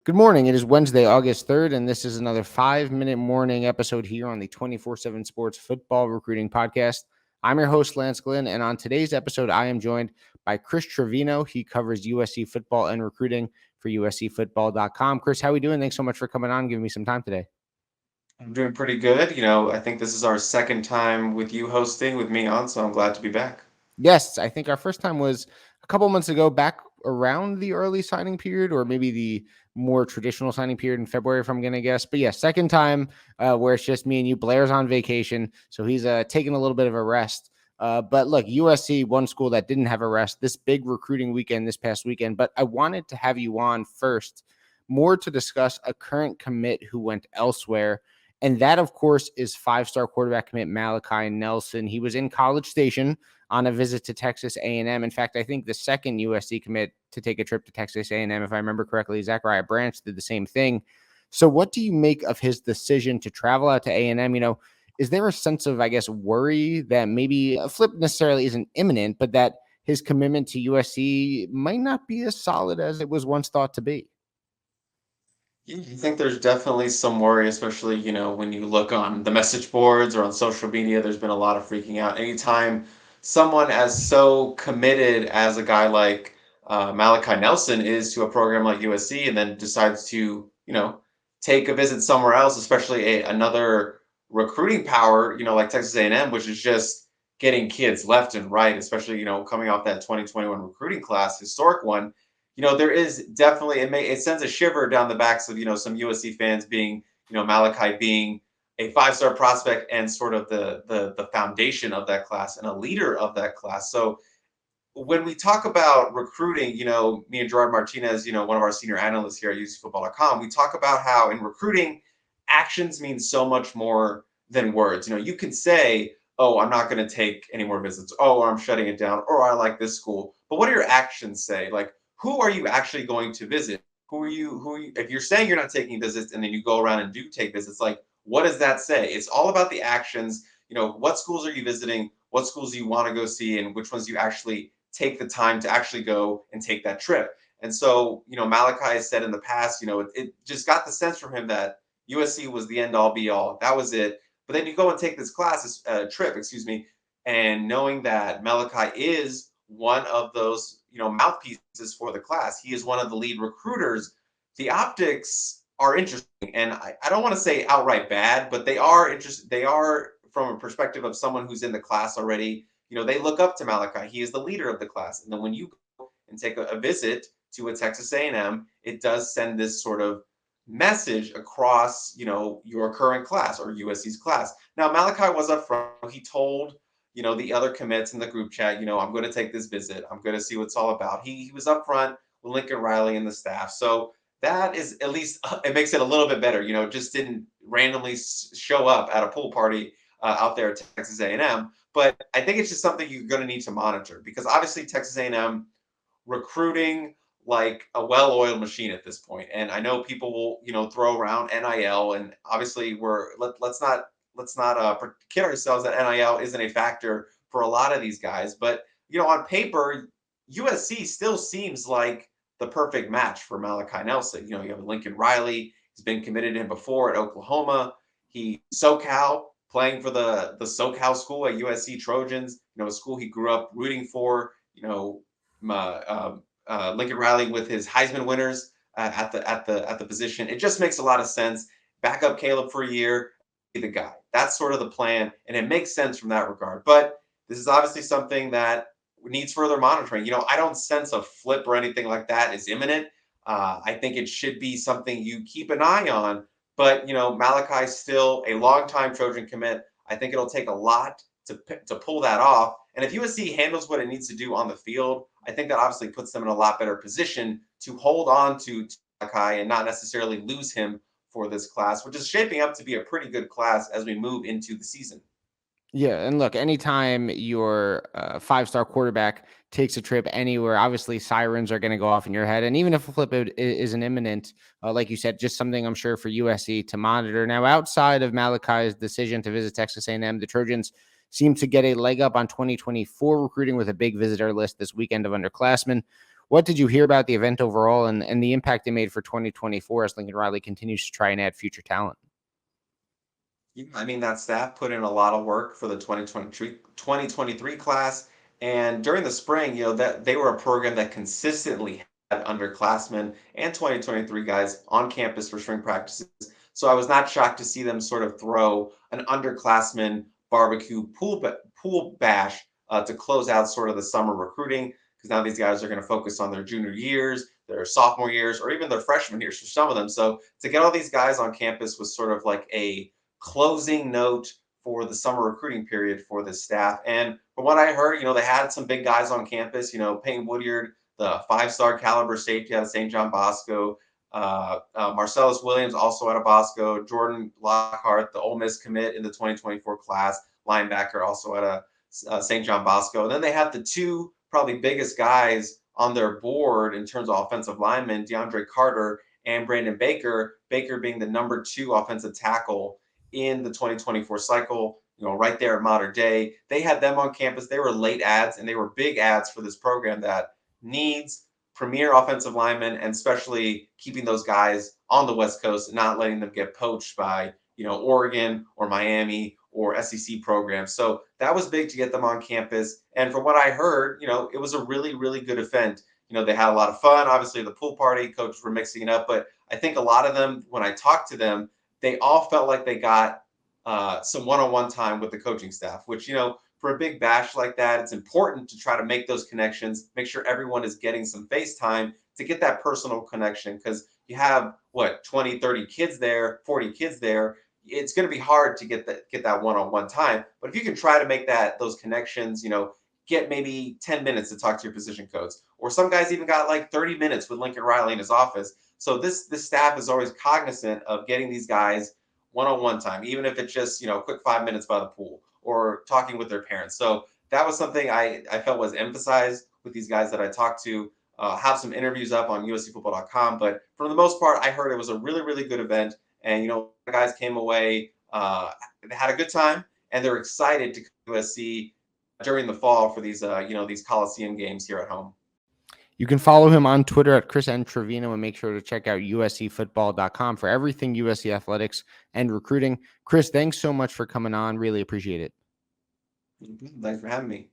Good morning. It is Wednesday, August 3rd, and this is another 5-minute morning episode here on the 24/7 Sports Football Recruiting Podcast. I'm your host, Lance Glinn, and on today's episode, I am joined by Chris Trevino. He covers USC football and recruiting for USCfootball.com. Chris, how are we doing? Thanks so much for coming on and giving me some time today. I'm doing pretty good. I think this is our second time with you hosting with me on, so I'm glad to be back. Yes, I think our first time was a couple months ago, back around the early signing period, or maybe the more traditional signing period in February, if I'm going to guess. But yeah, second time where it's just me and you. Blair's on vacation, so he's taking a little bit of a rest. But look, USC, one school that didn't have a rest this big recruiting weekend this past weekend. But I wanted to have you on first, more to discuss a current commit who went elsewhere. And that, of course, is five-star quarterback commit Malachi Nelson. He was in College Station on a visit to Texas A&M. In fact, I think the second USC commit to take a trip to Texas A&M, if I remember correctly, Zachariah Branch did the same thing. So what do you make of his decision to travel out to A&M? Is there a sense of, I guess, worry that maybe a flip necessarily isn't imminent, but that his commitment to USC might not be as solid as it was once thought to be? You think there's definitely some worry, especially, when you look on the message boards or on social media, there's been a lot of freaking out. Anytime someone as so committed as a guy like Malachi Nelson is to a program like USC and then decides to, take a visit somewhere else, especially another recruiting power, like Texas A&M, which is just getting kids left and right, especially, coming off that 2021 recruiting class, historic one. There is definitely it sends a shiver down the backs of some USC fans being Malachi being a five-star prospect and sort of the foundation of that class and a leader of that class. So when we talk about recruiting, me and Gerard Martinez, one of our senior analysts here at USCfootball.com, we talk about how in recruiting, actions mean so much more than words. You can say, oh, I'm not going to take any more visits. Oh, I'm shutting it down. Or I like this school. But what do your actions say? Like, who are you actually going to visit? If you're saying you're not taking visits and then you go around and do take visits, like, what does that say? It's all about the actions. What schools are you visiting? What schools do you want to go see? And which ones you actually take the time to actually go and take that trip. And so, Malachi has said in the past, it just got the sense from him that USC was the end all be all. That was it. But then you go and take this trip, and knowing that Malachi is one of those, mouthpieces for the class, he is one of the lead recruiters. The optics are interesting, and I don't want to say outright bad, but they are interesting. They are from a perspective of someone who's in the class already. They look up to Malachi. He is the leader of the class. And then when you go and take a visit to a Texas A&M, it does send this sort of message across, your current class or USC's class. Now, Malachi was up front. He told, the other commits in the group chat, I'm going to take this visit. I'm going to see what it's all about. He was up front with Lincoln Riley and the staff. So that is at least, it makes it a little bit better. Just didn't randomly show up at a pool party out there at Texas A&M. But I think it's just something you're going to need to monitor because obviously Texas A&M recruiting like a well-oiled machine at this point. And I know people will, throw around NIL, and obviously let's not kid ourselves that NIL isn't a factor for a lot of these guys. But on paper, USC still seems like the perfect match for Malachi Nelson. You have Lincoln Riley. He's been committed to him before at Oklahoma. He SoCal playing for the SoCal school at USC Trojans. A school he grew up rooting for. Lincoln Riley with his Heisman winners at the position. It just makes a lot of sense. Back up Caleb for a year, be the guy. That's sort of the plan, and it makes sense from that regard. But this is obviously something that needs further monitoring. I don't sense a flip or anything like that is imminent. I think it should be something you keep an eye on. But Malachi's still a longtime Trojan commit. I think it'll take a lot to pull that off. And if USC handles what it needs to do on the field, I think that obviously puts them in a lot better position to hold on to Malachi and not necessarily lose him for this class, which is shaping up to be a pretty good class as we move into the season. Yeah, and look, anytime your five-star quarterback takes a trip anywhere, obviously sirens are going to go off in your head. And even if a flip isn't imminent, like you said, just something I'm sure for USC to monitor. Now, outside of Malachi's decision to visit Texas A&M, the Trojans seem to get a leg up on 2024 recruiting with a big visitor list this weekend of underclassmen. what did you hear about the event overall and the impact it made for 2024 as Lincoln Riley continues to try and add future talent? Yeah, I mean, that staff put in a lot of work for the 2023 class. And during the spring, that they were a program that consistently had underclassmen and 2023 guys on campus for spring practices. So I was not shocked to see them sort of throw an underclassmen barbecue pool bash to close out sort of the summer recruiting, because now these guys are going to focus on their junior years, their sophomore years, or even their freshman years for some of them. So to get all these guys on campus was sort of like a closing note for the summer recruiting period for the staff. And from what I heard, they had some big guys on campus. Payne Woodyard, the five-star caliber safety out of St. John Bosco, Marcellus Williams, also out of Bosco, Jordan Lockhart, the Ole Miss commit in the 2024 class, linebacker, also out of St. John Bosco. And then they had the two probably biggest guys on their board in terms of offensive linemen, DeAndre Carter and Brandon Baker, Baker being the number 2 offensive tackle in the 2024 cycle, right there at Modern Day. They had them on campus. They were late ads, and they were big ads for this program that needs premier offensive linemen, and especially keeping those guys on the West Coast and not letting them get poached by, Oregon or Miami or SEC programs. So that was big to get them on campus. And from what I heard, it was a really, really good event. They had a lot of fun. Obviously, the pool party, coaches were mixing it up, but I think a lot of them, when I talked to them, they all felt like they got some one-on-one time with the coaching staff, which, for a big bash like that, it's important to try to make those connections, make sure everyone is getting some face time to get that personal connection, because you have, 20, 30 kids there, 40 kids there. It's going to be hard to get that one-on-one time. But if you can try to make those connections, get maybe 10 minutes to talk to your position coach, or some guys even got like 30 minutes with Lincoln Riley in his office. So this staff is always cognizant of getting these guys one-on-one time, even if it's just, a quick 5 minutes by the pool or talking with their parents. So that was something I felt was emphasized with these guys that I talked to. Have some interviews up on uscfootball.com. But for the most part, I heard it was a really, really good event. And, the guys came away, they had a good time, and they're excited to come to USC during the fall for these, these Coliseum games here at home. You can follow him on Twitter at Chris N. Trevino, and make sure to check out uscfootball.com for everything USC athletics and recruiting. Chris, thanks so much for coming on. Really appreciate it. Thanks for having me.